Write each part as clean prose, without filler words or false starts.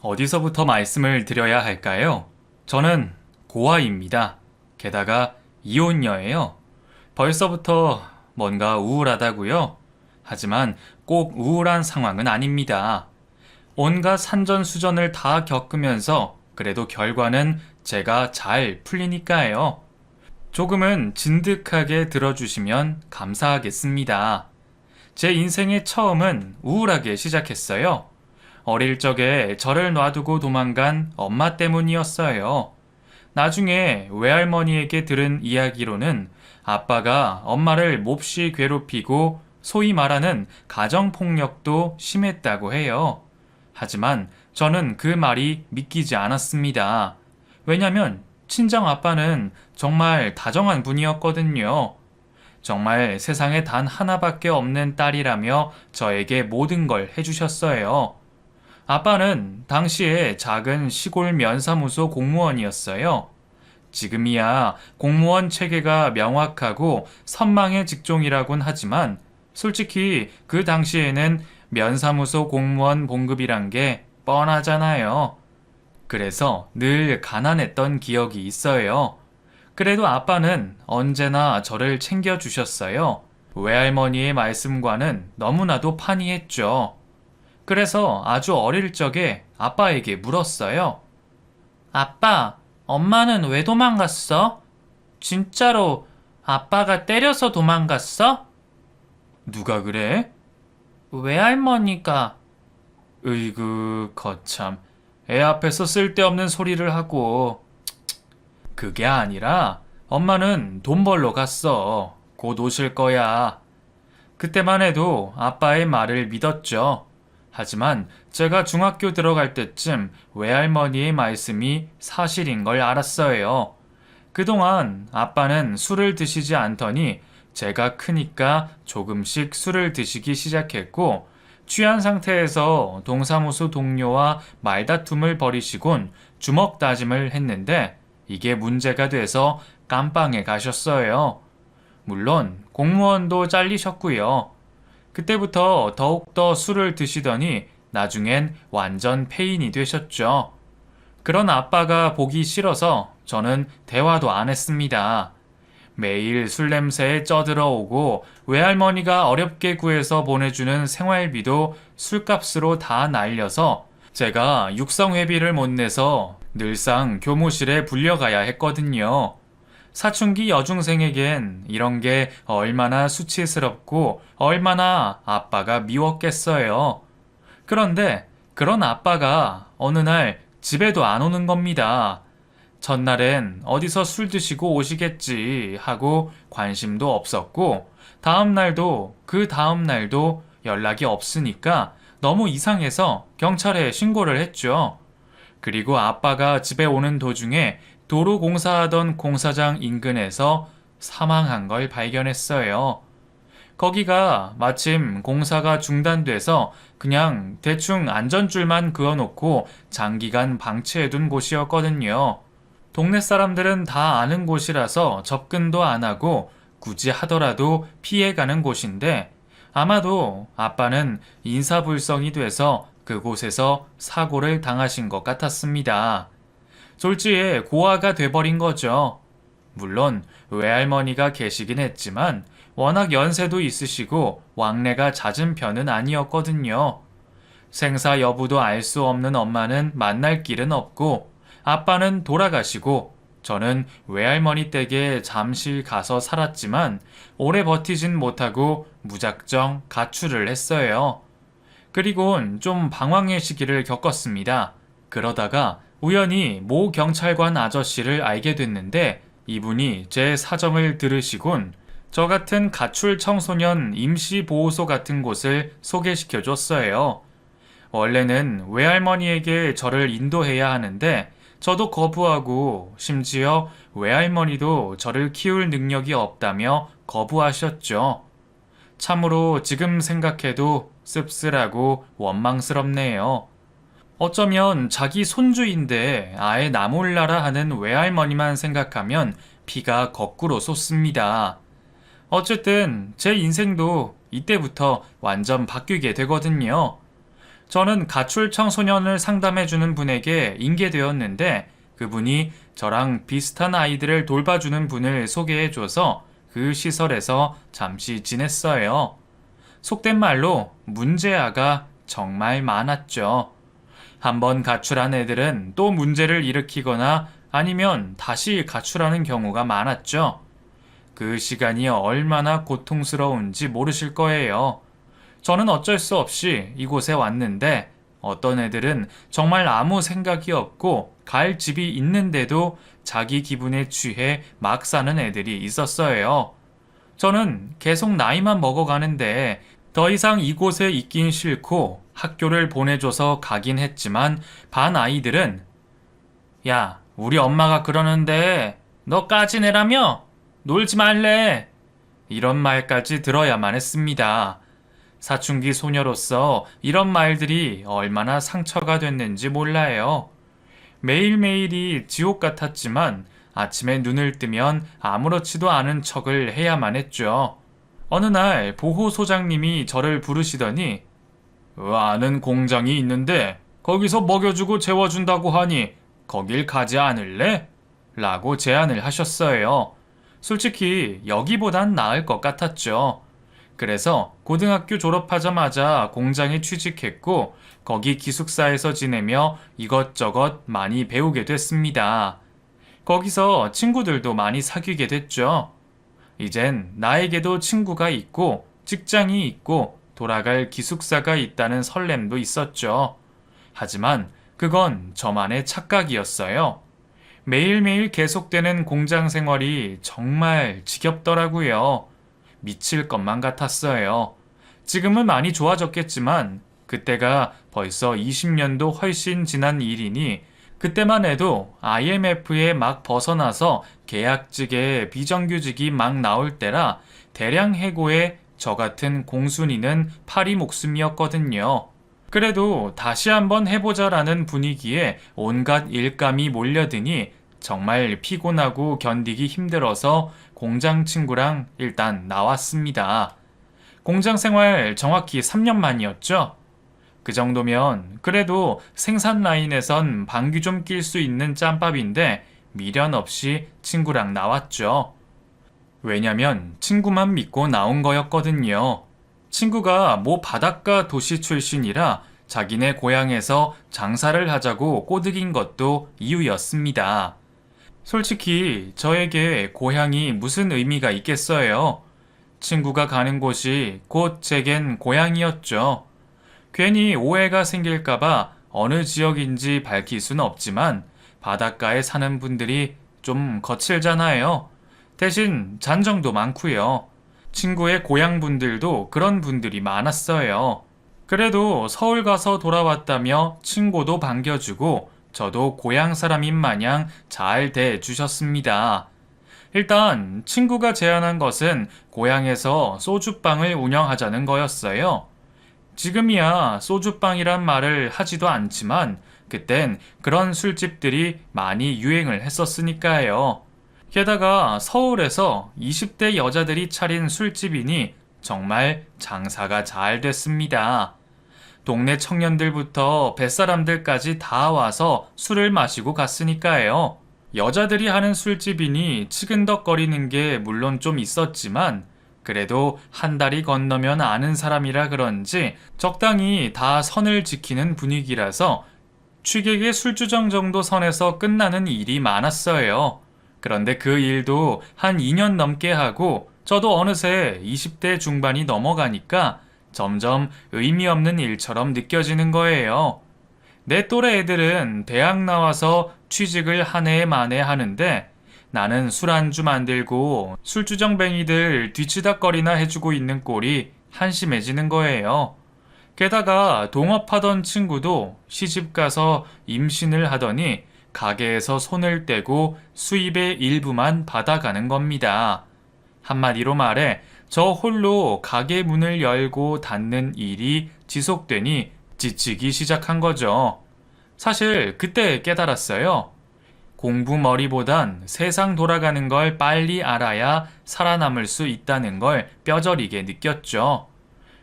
어디서부터 말씀을 드려야 할까요? 저는 고아입니다. 게다가 이혼녀예요. 벌써부터 뭔가 우울하다고요? 하지만 꼭 우울한 상황은 아닙니다. 온갖 산전수전을 다 겪으면서 그래도 결과는 제가 잘 풀리니까요. 조금은 진득하게 들어주시면 감사하겠습니다. 제 인생의 처음은 우울하게 시작했어요. 어릴 적에 저를 놔두고 도망간 엄마 때문이었어요. 나중에 외할머니에게 들은 이야기로는 아빠가 엄마를 몹시 괴롭히고 소위 말하는 가정폭력도 심했다고 해요. 하지만 저는 그 말이 믿기지 않았습니다. 왜냐면 친정 아빠는 정말 다정한 분이었거든요. 정말 세상에 단 하나밖에 없는 딸이라며 저에게 모든 걸 해주셨어요. 아빠는 당시에 작은 시골 면사무소 공무원이었어요. 지금이야 공무원 체계가 명확하고 선망의 직종이라곤 하지만 솔직히 그 당시에는 면사무소 공무원 봉급이란 게 뻔하잖아요. 그래서 늘 가난했던 기억이 있어요. 그래도 아빠는 언제나 저를 챙겨주셨어요. 외할머니의 말씀과는 너무나도 판이했죠. 그래서 아주 어릴 적에 아빠에게 물었어요. 아빠, 엄마는 왜 도망갔어? 진짜로 아빠가 때려서 도망갔어? 누가 그래? 외할머니가. 으이그, 거참. 애 앞에서 쓸데없는 소리를 하고. 그게 아니라 엄마는 돈 벌러 갔어. 곧 오실 거야. 그때만 해도 아빠의 말을 믿었죠. 하지만 제가 중학교 들어갈 때쯤 외할머니의 말씀이 사실인 걸 알았어요. 그동안 아빠는 술을 드시지 않더니 제가 크니까 조금씩 술을 드시기 시작했고 취한 상태에서 동사무소 동료와 말다툼을 벌이시곤 주먹 다짐을 했는데 이게 문제가 돼서 깜빵에 가셨어요. 물론 공무원도 잘리셨고요. 그때부터 더욱더 술을 드시더니 나중엔 완전 폐인이 되셨죠. 그런 아빠가 보기 싫어서 저는 대화도 안 했습니다. 매일 술 냄새에 쪄들어오고 외할머니가 어렵게 구해서 보내주는 생활비도 술값으로 다 날려서 제가 육성회비를 못 내서 늘상 교무실에 불려가야 했거든요. 사춘기 여중생에겐 이런 게 얼마나 수치스럽고 얼마나 아빠가 미웠겠어요. 그런데 그런 아빠가 어느 날 집에도 안 오는 겁니다. 첫날엔 어디서 술 드시고 오시겠지 하고 관심도 없었고 다음 날도 그 다음 날도 연락이 없으니까 너무 이상해서 경찰에 신고를 했죠. 그리고 아빠가 집에 오는 도중에 도로 공사하던 공사장 인근에서 사망한 걸 발견했어요. 거기가 마침 공사가 중단돼서 그냥 대충 안전줄만 그어놓고 장기간 방치해둔 곳이었거든요. 동네 사람들은 다 아는 곳이라서 접근도 안 하고 굳이 하더라도 피해가는 곳인데 아마도 아빠는 인사불성이 돼서 그곳에서 사고를 당하신 것 같았습니다. 졸지에 고아가 돼버린 거죠. 물론 외할머니가 계시긴 했지만 워낙 연세도 있으시고 왕래가 잦은 편은 아니었거든요. 생사 여부도 알 수 없는 엄마는 만날 길은 없고 아빠는 돌아가시고 저는 외할머니 댁에 잠시 가서 살았지만 오래 버티진 못하고 무작정 가출을 했어요. 그리곤 좀 방황의 시기를 겪었습니다. 그러다가 우연히 모 경찰관 아저씨를 알게 됐는데 이분이 제 사정을 들으시곤 저 같은 가출 청소년 임시보호소 같은 곳을 소개시켜 줬어요. 원래는 외할머니에게 저를 인도해야 하는데 저도 거부하고 심지어 외할머니도 저를 키울 능력이 없다며 거부하셨죠. 참으로 지금 생각해도 씁쓸하고 원망스럽네요. 어쩌면 자기 손주인데 아예 나 몰라라 하는 외할머니만 생각하면 피가 거꾸로 솟습니다. 어쨌든 제 인생도 이때부터 완전 바뀌게 되거든요. 저는 가출 청소년을 상담해주는 분에게 인계되었는데 그분이 저랑 비슷한 아이들을 돌봐주는 분을 소개해줘서 그 시설에서 잠시 지냈어요. 속된 말로 문제아가 정말 많았죠. 한번 가출한 애들은 또 문제를 일으키거나 아니면 다시 가출하는 경우가 많았죠. 그 시간이 얼마나 고통스러운지 모르실 거예요. 저는 어쩔 수 없이 이곳에 왔는데 어떤 애들은 정말 아무 생각이 없고 갈 집이 있는데도 자기 기분에 취해 막 사는 애들이 있었어요. 저는 계속 나이만 먹어가는데 더 이상 이곳에 있긴 싫고 학교를 보내줘서 가긴 했지만 반 아이들은 야, 우리 엄마가 그러는데 너까지 내라며? 놀지 말래. 이런 말까지 들어야만 했습니다. 사춘기 소녀로서 이런 말들이 얼마나 상처가 됐는지 몰라요. 매일매일이 지옥 같았지만 아침에 눈을 뜨면 아무렇지도 않은 척을 해야만 했죠. 어느 날 보호소장님이 저를 부르시더니 아는 공장이 있는데 거기서 먹여주고 재워준다고 하니 거길 가지 않을래? 라고 제안을 하셨어요. 솔직히 여기보단 나을 것 같았죠. 그래서 고등학교 졸업하자마자 공장에 취직했고 거기 기숙사에서 지내며 이것저것 많이 배우게 됐습니다. 거기서 친구들도 많이 사귀게 됐죠. 이젠 나에게도 친구가 있고 직장이 있고 돌아갈 기숙사가 있다는 설렘도 있었죠. 하지만 그건 저만의 착각이었어요. 매일매일 계속되는 공장 생활이 정말 지겹더라고요. 미칠 것만 같았어요. 지금은 많이 좋아졌겠지만 그때가 벌써 20년도 훨씬 지난 일이니 그때만 해도 IMF에 막 벗어나서 계약직에 비정규직이 막 나올 때라 대량 해고에 저 같은 공순이는 파리 목숨이었거든요. 그래도 다시 한번 해보자라는 분위기에 온갖 일감이 몰려드니 정말 피곤하고 견디기 힘들어서 공장 친구랑 일단 나왔습니다. 공장 생활 정확히 3년 만이었죠? 그 정도면 그래도 생산 라인에선 방귀 좀 낄 수 있는 짬밥인데 미련 없이 친구랑 나왔죠. 왜냐면 친구만 믿고 나온 거였거든요. 친구가 모 바닷가 도시 출신이라 자기네 고향에서 장사를 하자고 꼬드긴 것도 이유였습니다. 솔직히 저에게 고향이 무슨 의미가 있겠어요? 친구가 가는 곳이 곧 제겐 고향이었죠. 괜히 오해가 생길까봐 어느 지역인지 밝힐 수는 없지만 바닷가에 사는 분들이 좀 거칠잖아요. 대신 잔정도 많고요. 친구의 고향 분들도 그런 분들이 많았어요. 그래도 서울 가서 돌아왔다며 친구도 반겨주고 저도 고향 사람인 마냥 잘 대해주셨습니다. 일단 친구가 제안한 것은 고향에서 소주방을 운영하자는 거였어요. 지금이야 소주방이란 말을 하지도 않지만 그땐 그런 술집들이 많이 유행을 했었으니까요. 게다가 서울에서 20대 여자들이 차린 술집이니 정말 장사가 잘 됐습니다. 동네 청년들부터 뱃사람들까지 다 와서 술을 마시고 갔으니까요. 여자들이 하는 술집이니 치근덕거리는 게 물론 좀 있었지만 그래도 한 달이 건너면 아는 사람이라 그런지 적당히 다 선을 지키는 분위기라서 취객의 술주정 정도 선에서 끝나는 일이 많았어요. 그런데 그 일도 한 2년 넘게 하고 저도 어느새 20대 중반이 넘어가니까 점점 의미 없는 일처럼 느껴지는 거예요. 내 또래 애들은 대학 나와서 취직을 한 해 만에 하는데 나는 술안주 만들고 술주정뱅이들 뒤치다거리나 해주고 있는 꼴이 한심해지는 거예요. 게다가 동업하던 친구도 시집가서 임신을 하더니 가게에서 손을 떼고 수입의 일부만 받아가는 겁니다. 한마디로 말해 저 홀로 가게 문을 열고 닫는 일이 지속되니 지치기 시작한 거죠. 사실 그때 깨달았어요. 공부머리보단 세상 돌아가는 걸 빨리 알아야 살아남을 수 있다는 걸 뼈저리게 느꼈죠.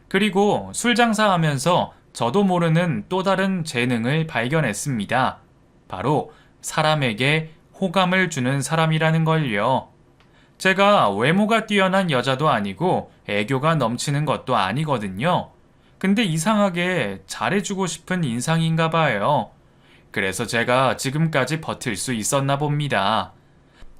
그리고 술 장사하면서 저도 모르는 또 다른 재능을 발견했습니다. 바로 사람에게 호감을 주는 사람이라는 걸요. 제가 외모가 뛰어난 여자도 아니고 애교가 넘치는 것도 아니거든요. 근데 이상하게 잘해주고 싶은 인상인가 봐요. 그래서 제가 지금까지 버틸 수 있었나 봅니다.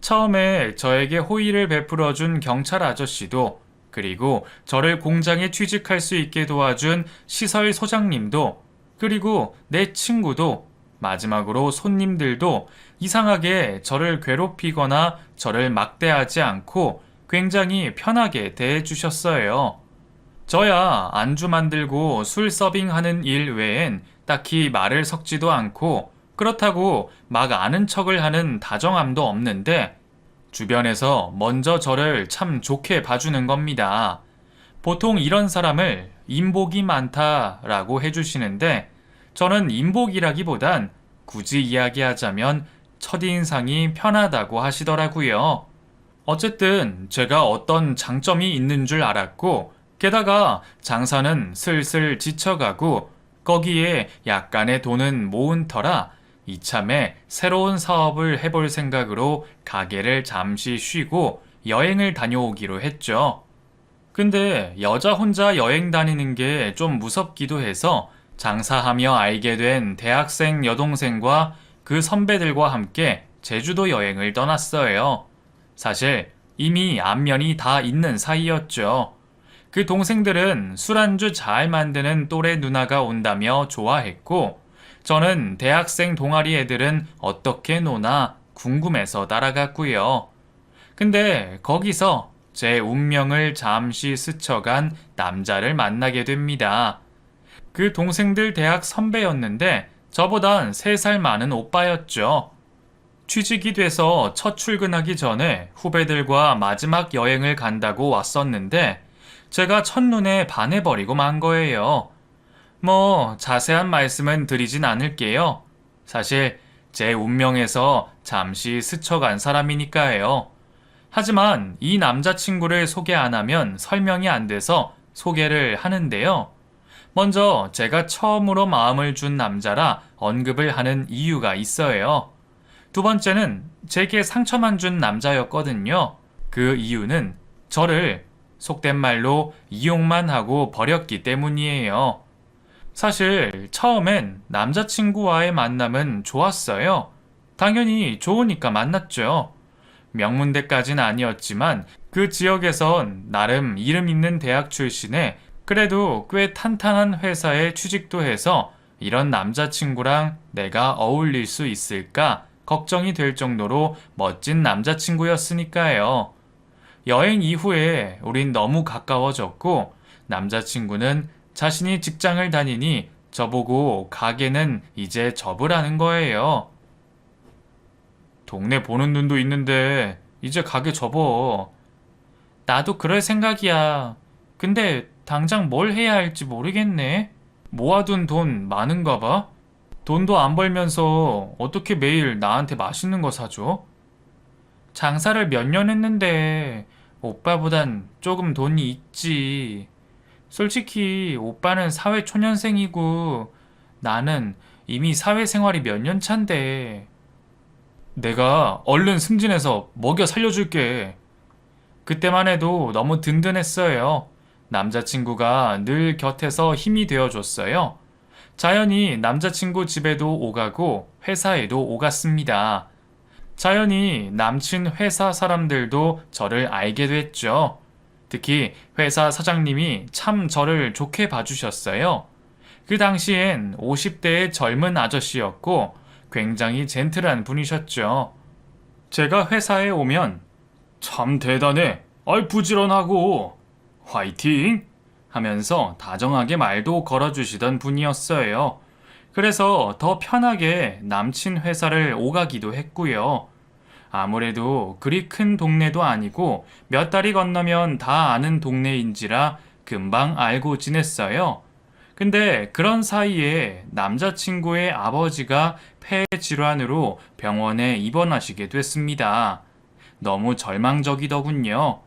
처음에 저에게 호의를 베풀어준 경찰 아저씨도, 그리고 저를 공장에 취직할 수 있게 도와준 시설 소장님도, 그리고 내 친구도, 마지막으로 손님들도 이상하게 저를 괴롭히거나 저를 막대하지 않고 굉장히 편하게 대해주셨어요. 저야 안주 만들고 술 서빙하는 일 외엔 딱히 말을 섞지도 않고, 그렇다고 막 아는 척을 하는 다정함도 없는데 주변에서 먼저 저를 참 좋게 봐주는 겁니다. 보통 이런 사람을 인복이 많다라고 해주시는데, 저는 인복이라기보단 굳이 이야기하자면 첫인상이 편하다고 하시더라고요. 어쨌든 제가 어떤 장점이 있는 줄 알았고, 게다가 장사는 슬슬 지쳐가고 거기에 약간의 돈은 모은 터라 이참에 새로운 사업을 해볼 생각으로 가게를 잠시 쉬고 여행을 다녀오기로 했죠. 근데 여자 혼자 여행 다니는 게 좀 무섭기도 해서 장사하며 알게 된 대학생 여동생과 그 선배들과 함께 제주도 여행을 떠났어요. 사실 이미 안면이 다 있는 사이였죠. 그 동생들은 술안주 잘 만드는 또래 누나가 온다며 좋아했고, 저는 대학생 동아리 애들은 어떻게 노나 궁금해서 따라갔고요. 근데 거기서 제 운명을 잠시 스쳐간 남자를 만나게 됩니다. 그 동생들 대학 선배였는데 저보단 3살 많은 오빠였죠. 취직이 돼서 첫 출근하기 전에 후배들과 마지막 여행을 간다고 왔었는데 제가 첫눈에 반해버리고 만 거예요. 뭐 자세한 말씀은 드리진 않을게요. 사실 제 운명에서 잠시 스쳐간 사람이니까요. 하지만 이 남자친구를 소개 안 하면 설명이 안 돼서 소개를 하는데요. 먼저 제가 처음으로 마음을 준 남자라 언급을 하는 이유가 있어요. 두 번째는 제게 상처만 준 남자였거든요. 그 이유는 저를 속된 말로 이용만 하고 버렸기 때문이에요. 사실 처음엔 남자친구와의 만남은 좋았어요. 당연히 좋으니까 만났죠. 명문대까진 아니었지만 그 지역에선 나름 이름 있는 대학 출신에 그래도 꽤 탄탄한 회사에 취직도 해서 이런 남자친구랑 내가 어울릴 수 있을까 걱정이 될 정도로 멋진 남자친구였으니까요. 여행 이후에 우린 너무 가까워졌고 남자친구는 자신이 직장을 다니니 저보고 가게는 이제 접으라는 거예요. 동네 보는 눈도 있는데 이제 가게 접어. 나도 그럴 생각이야. 근데 당장 뭘 해야 할지 모르겠네. 모아둔 돈 많은가 봐. 돈도 안 벌면서 어떻게 매일 나한테 맛있는 거 사줘? 장사를 몇 년 했는데 오빠보단 조금 돈이 있지. 솔직히 오빠는 사회초년생이고 나는 이미 사회생활이 몇 년 차인데. 내가 얼른 승진해서 먹여 살려줄게. 그때만 해도 너무 든든했어요. 남자친구가 늘 곁에서 힘이 되어줬어요. 자연히 남자친구 집에도 오가고 회사에도 오갔습니다. 자연히 남친 회사 사람들도 저를 알게 됐죠. 특히 회사 사장님이 참 저를 좋게 봐주셨어요. 그 당시엔 50대의 젊은 아저씨였고 굉장히 젠틀한 분이셨죠. 제가 회사에 오면 참 대단해. 아이 부지런하고 화이팅! 하면서 다정하게 말도 걸어주시던 분이었어요. 그래서 더 편하게 남친 회사를 오가기도 했고요. 아무래도 그리 큰 동네도 아니고 몇 다리 건너면 다 아는 동네인지라 금방 알고 지냈어요. 근데 그런 사이에 남자친구의 아버지가 폐 질환으로 병원에 입원하시게 됐습니다. 너무 절망적이더군요.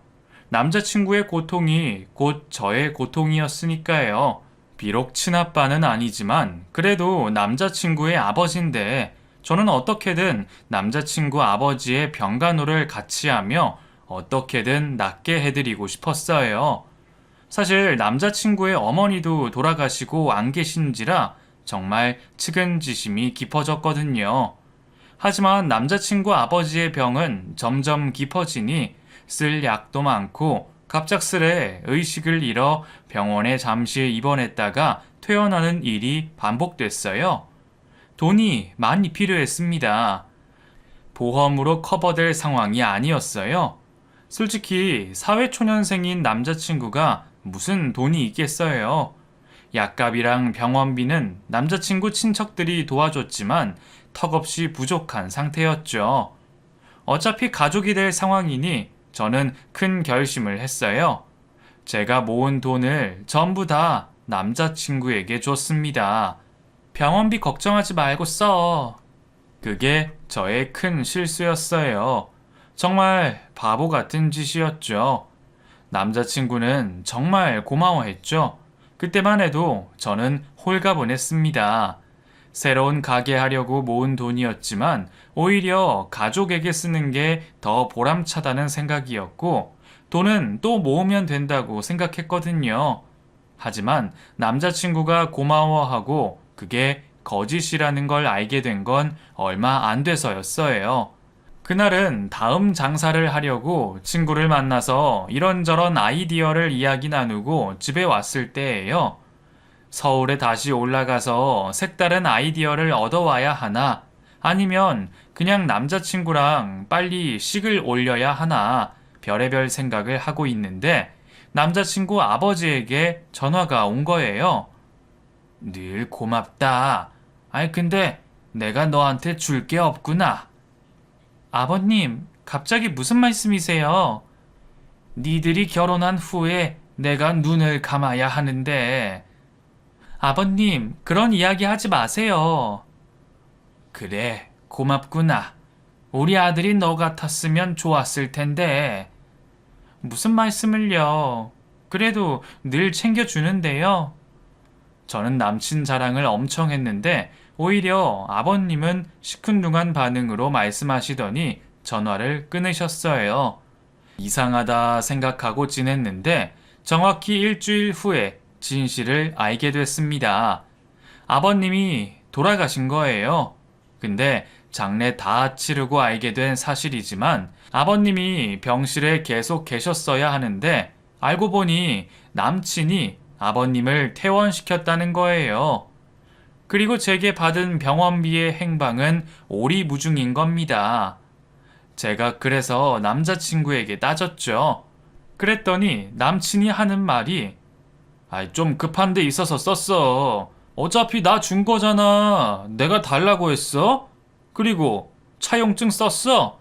남자친구의 고통이 곧 저의 고통이었으니까요. 비록 친아빠는 아니지만 그래도 남자친구의 아버지인데 저는 어떻게든 남자친구 아버지의 병간호를 같이 하며 어떻게든 낫게 해드리고 싶었어요. 사실 남자친구의 어머니도 돌아가시고 안 계신지라 정말 측은지심이 깊어졌거든요. 하지만 남자친구 아버지의 병은 점점 깊어지니 쓸 약도 많고 갑작스레 의식을 잃어 병원에 잠시 입원했다가 퇴원하는 일이 반복됐어요. 돈이 많이 필요했습니다. 보험으로 커버될 상황이 아니었어요. 솔직히 사회초년생인 남자친구가 무슨 돈이 있겠어요. 약값이랑 병원비는 남자친구 친척들이 도와줬지만 턱없이 부족한 상태였죠. 어차피 가족이 될 상황이니 저는 큰 결심을 했어요. 제가 모은 돈을 전부 다 남자친구에게 줬습니다. 병원비 걱정하지 말고 써. 그게 저의 큰 실수였어요. 정말 바보 같은 짓이었죠. 남자친구는 정말 고마워했죠. 그때만 해도 저는 홀가분했습니다. 새로운 가게 하려고 모은 돈이었지만 오히려 가족에게 쓰는 게 더 보람차다는 생각이었고 돈은 또 모으면 된다고 생각했거든요. 하지만 남자친구가 고마워하고 그게 거짓이라는 걸 알게 된 건 얼마 안 돼서였어요. 그날은 다음 장사를 하려고 친구를 만나서 이런저런 아이디어를 이야기 나누고 집에 왔을 때예요. 서울에 다시 올라가서 색다른 아이디어를 얻어와야 하나, 아니면 그냥 남자친구랑 빨리 식을 올려야 하나, 별의별 생각을 하고 있는데 남자친구 아버지에게 전화가 온 거예요. 늘 고맙다. 아니, 근데 내가 너한테 줄 게 없구나. 아버님, 갑자기 무슨 말씀이세요? 니들이 결혼한 후에 내가 눈을 감아야 하는데. 아버님, 그런 이야기 하지 마세요. 그래, 고맙구나. 우리 아들이 너 같았으면 좋았을 텐데. 무슨 말씀을요? 그래도 늘 챙겨주는데요. 저는 남친 자랑을 엄청 했는데 오히려 아버님은 시큰둥한 반응으로 말씀하시더니 전화를 끊으셨어요. 이상하다 생각하고 지냈는데 정확히 일주일 후에 진실을 알게 됐습니다. 아버님이 돌아가신 거예요. 근데 장례 다 치르고 알게 된 사실이지만 아버님이 병실에 계속 계셨어야 하는데 알고 보니 남친이 아버님을 퇴원시켰다는 거예요. 그리고 제게 받은 병원비의 행방은 오리무중인 겁니다. 제가 그래서 남자친구에게 따졌죠. 그랬더니 남친이 하는 말이 좀 급한 데 있어서 썼어. 어차피 나 준 거잖아. 내가 달라고 했어? 그리고 차용증 썼어?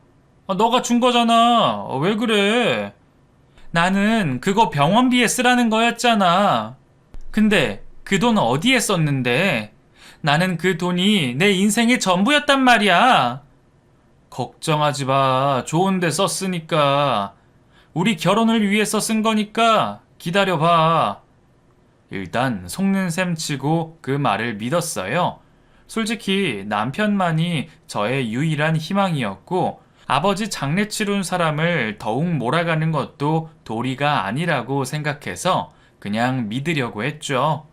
너가 준 거잖아. 왜 그래? 나는 그거 병원비에 쓰라는 거였잖아. 근데 그 돈 어디에 썼는데? 나는 그 돈이 내 인생의 전부였단 말이야. 걱정하지 마. 좋은 데 썼으니까. 우리 결혼을 위해서 쓴 거니까 기다려봐. 일단 속는 셈 치고 그 말을 믿었어요. 솔직히 남편만이 저의 유일한 희망이었고 아버지 장례 치룬 사람을 더욱 몰아가는 것도 도리가 아니라고 생각해서 그냥 믿으려고 했죠.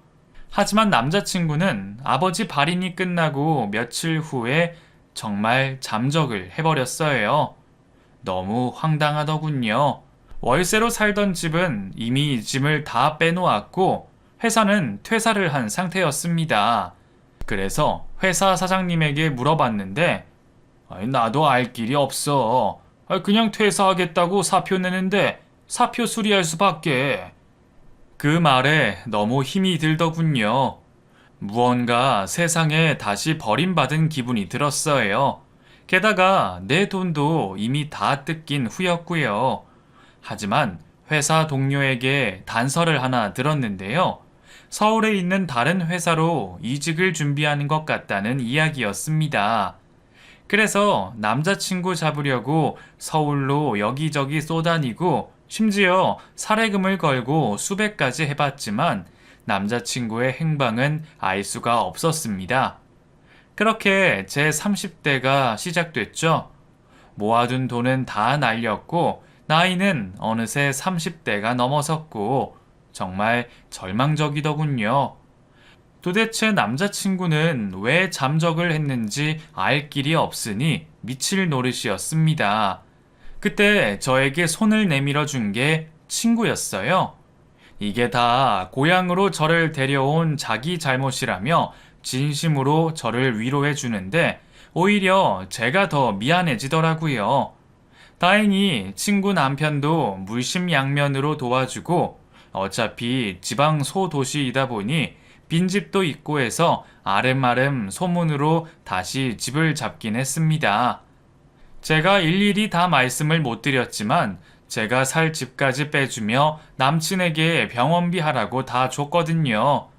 하지만 남자친구는 아버지 발인이 끝나고 며칠 후에 정말 잠적을 해버렸어요. 너무 황당하더군요. 월세로 살던 집은 이미 짐을 다 빼놓았고 회사는 퇴사를 한 상태였습니다. 그래서 회사 사장님에게 물어봤는데 나도 알 길이 없어. 그냥 퇴사하겠다고 사표 내는데 사표 수리할 수밖에. 그 말에 너무 힘이 들더군요. 무언가 세상에 다시 버림받은 기분이 들었어요. 게다가 내 돈도 이미 다 뜯긴 후였고요. 하지만 회사 동료에게 단서를 하나 들었는데요. 서울에 있는 다른 회사로 이직을 준비하는 것 같다는 이야기였습니다. 그래서 남자친구 잡으려고 서울로 여기저기 쏘다니고 심지어 살해금을 걸고 수배까지 해봤지만 남자친구의 행방은 알 수가 없었습니다. 그렇게 제 30대가 시작됐죠. 모아둔 돈은 다 날렸고 나이는 어느새 30대가 넘어섰고 정말 절망적이더군요. 도대체 남자친구는 왜 잠적을 했는지 알 길이 없으니 미칠 노릇이었습니다. 그때 저에게 손을 내밀어 준 게 친구였어요. 이게 다 고향으로 저를 데려온 자기 잘못이라며 진심으로 저를 위로해 주는데 오히려 제가 더 미안해지더라고요. 다행히 친구 남편도 물심양면으로 도와주고 어차피 지방 소도시이다 보니 빈집도 있고 해서 아름아름 소문으로 다시 집을 잡긴 했습니다. 제가 일일이 다 말씀을 못 드렸지만 제가 살 집까지 빼주며 남친에게 병원비 하라고 다 줬거든요.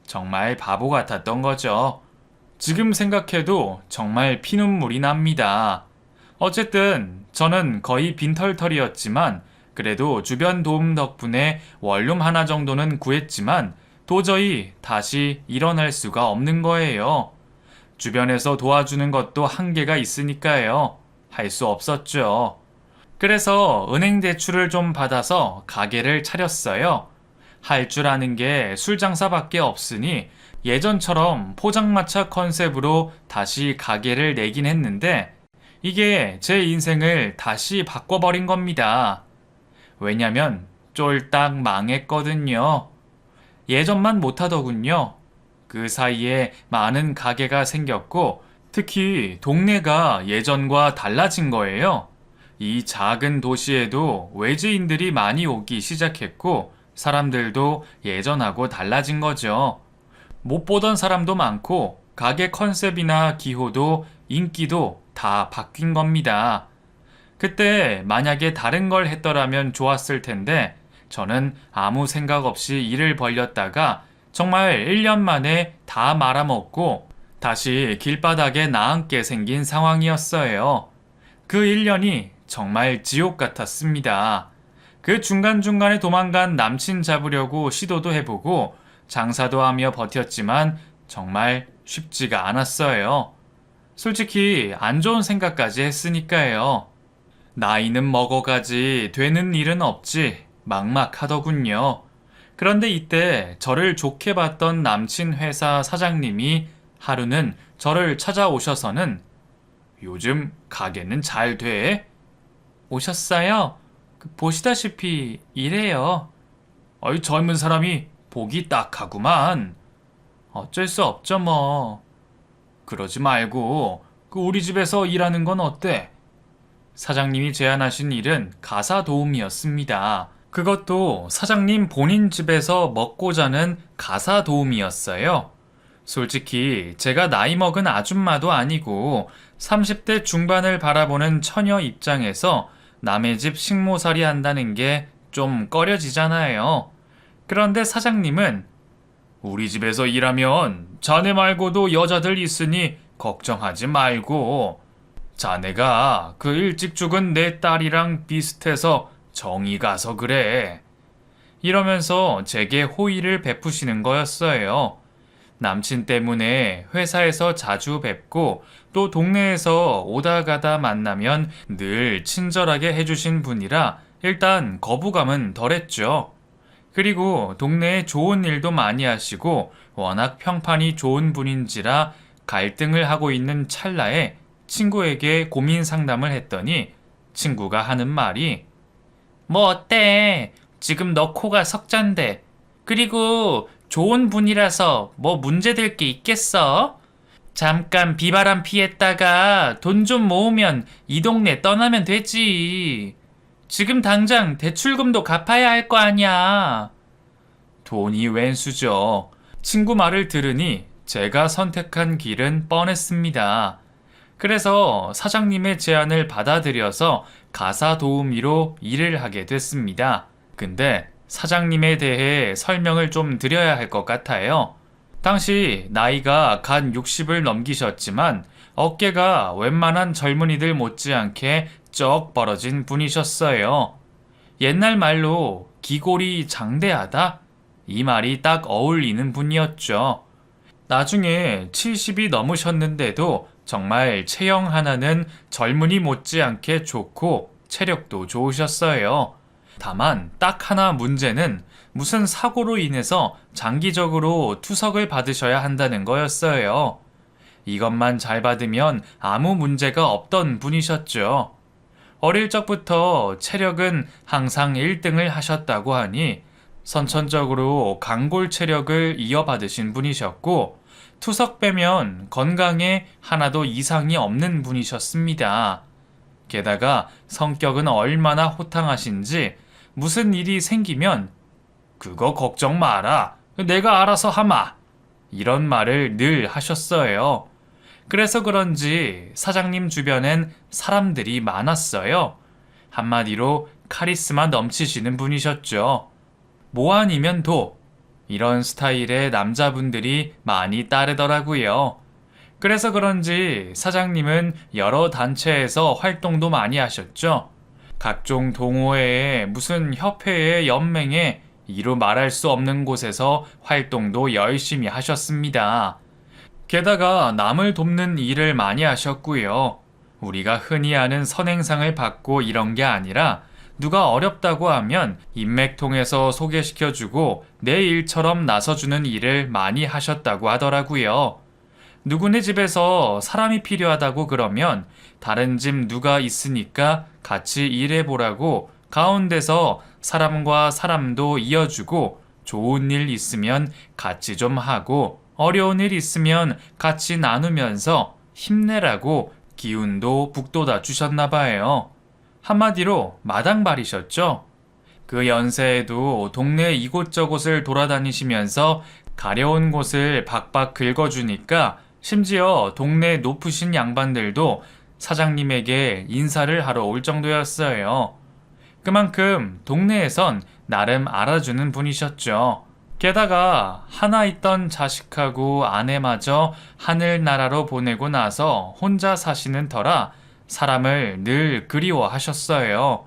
정말 바보 같았던 거죠. 지금 생각해도 정말 피눈물이 납니다. 어쨌든 저는 거의 빈털털이었지만 그래도 주변 도움 덕분에 원룸 하나 정도는 구했지만 도저히 다시 일어날 수가 없는 거예요. 주변에서 도와주는 것도 한계가 있으니까요. 할 수 없었죠. 그래서 은행 대출을 좀 받아서 가게를 차렸어요. 할 줄 아는 게 술 장사밖에 없으니 예전처럼 포장마차 컨셉으로 다시 가게를 내긴 했는데 이게 제 인생을 다시 바꿔버린 겁니다. 왜냐면 쫄딱 망했거든요. 예전만 못하더군요. 그 사이에 많은 가게가 생겼고 특히 동네가 예전과 달라진 거예요. 이 작은 도시에도 외지인들이 많이 오기 시작했고 사람들도 예전하고 달라진 거죠. 못 보던 사람도 많고 가게 컨셉이나 기호도 인기도 다 바뀐 겁니다. 그때 만약에 다른 걸 했더라면 좋았을 텐데 저는 아무 생각 없이 일을 벌렸다가 정말 1년 만에 다 말아먹고 다시 길바닥에 나앉게 생긴 상황이었어요. 그 1년이 정말 지옥 같았습니다. 그 중간중간에 도망간 남친 잡으려고 시도도 해보고 장사도 하며 버텼지만 정말 쉽지가 않았어요. 솔직히 안 좋은 생각까지 했으니까요. 나이는 먹어가지 되는 일은 없지 막막하더군요. 그런데 이때 저를 좋게 봤던 남친 회사 사장님이 하루는 저를 찾아오셔서는 요즘 가게는 잘 돼? 오셨어요? 보시다시피 이래요. 어이 젊은 사람이 보기 딱하구만. 어쩔 수 없죠 뭐. 그러지 말고 우리 집에서 일하는 건 어때? 사장님이 제안하신 일은 가사 도우미였습니다. 그것도 사장님 본인 집에서 먹고 자는 가사 도우미였어요. 솔직히 제가 나이 먹은 아줌마도 아니고 30대 중반을 바라보는 처녀 입장에서 남의 집 식모살이 한다는 게 좀 꺼려지잖아요. 그런데 사장님은 우리 집에서 일하면 자네 말고도 여자들 있으니 걱정하지 말고 자네가 그 일찍 죽은 내 딸이랑 비슷해서 정이 가서 그래. 이러면서 제게 호의를 베푸시는 거였어요. 남친 때문에 회사에서 자주 뵙고 또 동네에서 오다 가다 만나면 늘 친절하게 해주신 분이라 일단 거부감은 덜했죠. 그리고 동네에 좋은 일도 많이 하시고 워낙 평판이 좋은 분인지라 갈등을 하고 있는 찰나에 친구에게 고민 상담을 했더니 친구가 하는 말이 뭐 어때? 지금 너 코가 석잔데. 그리고 좋은 분이라서 뭐 문제될 게 있겠어? 잠깐 비바람 피했다가 돈 좀 모으면 이 동네 떠나면 되지. 지금 당장 대출금도 갚아야 할 거 아니야. 돈이 웬수죠. 친구 말을 들으니 제가 선택한 길은 뻔했습니다. 그래서 사장님의 제안을 받아들여서 가사 도우미로 일을 하게 됐습니다. 근데 사장님에 대해 설명을 좀 드려야 할 것 같아요. 당시 나이가 갓 60을 넘기셨지만 어깨가 웬만한 젊은이들 못지않게 쩍 벌어진 분이셨어요. 옛날 말로 기골이 장대하다? 이 말이 딱 어울리는 분이었죠. 나중에 70이 넘으셨는데도 정말 체형 하나는 젊은이 못지않게 좋고 체력도 좋으셨어요. 다만 딱 하나 문제는 무슨 사고로 인해서 장기적으로 투석을 받으셔야 한다는 거였어요. 이것만 잘 받으면 아무 문제가 없던 분이셨죠. 어릴 적부터 체력은 항상 1등을 하셨다고 하니 선천적으로 강골 체력을 이어받으신 분이셨고 투석 빼면 건강에 하나도 이상이 없는 분이셨습니다. 게다가 성격은 얼마나 호탕하신지 무슨 일이 생기면 그거 걱정 마라. 내가 알아서 하마. 이런 말을 늘 하셨어요. 그래서 그런지 사장님 주변엔 사람들이 많았어요. 한마디로 카리스마 넘치시는 분이셨죠. 뭐 아니면 도. 이런 스타일의 남자분들이 많이 따르더라고요. 그래서 그런지 사장님은 여러 단체에서 활동도 많이 하셨죠. 각종 동호회에 무슨 협회에 연맹에 이루 말할 수 없는 곳에서 활동도 열심히 하셨습니다. 게다가 남을 돕는 일을 많이 하셨고요. 우리가 흔히 아는 선행상을 받고 이런 게 아니라 누가 어렵다고 하면 인맥 통해서 소개시켜주고 내 일처럼 나서주는 일을 많이 하셨다고 하더라고요. 누구네 집에서 사람이 필요하다고 그러면 다른 집 누가 있으니까 같이 일해보라고 가운데서 사람과 사람도 이어주고 좋은 일 있으면 같이 좀 하고 어려운 일 있으면 같이 나누면서 힘내라고 기운도 북돋아 주셨나 봐요. 한마디로 마당발이셨죠. 그 연세에도 동네 이곳저곳을 돌아다니시면서 가려운 곳을 박박 긁어주니까 심지어 동네 높으신 양반들도 사장님에게 인사를 하러 올 정도였어요. 그만큼 동네에선 나름 알아주는 분이셨죠. 게다가 하나 있던 자식하고 아내마저 하늘나라로 보내고 나서 혼자 사시는 터라 사람을 늘 그리워하셨어요.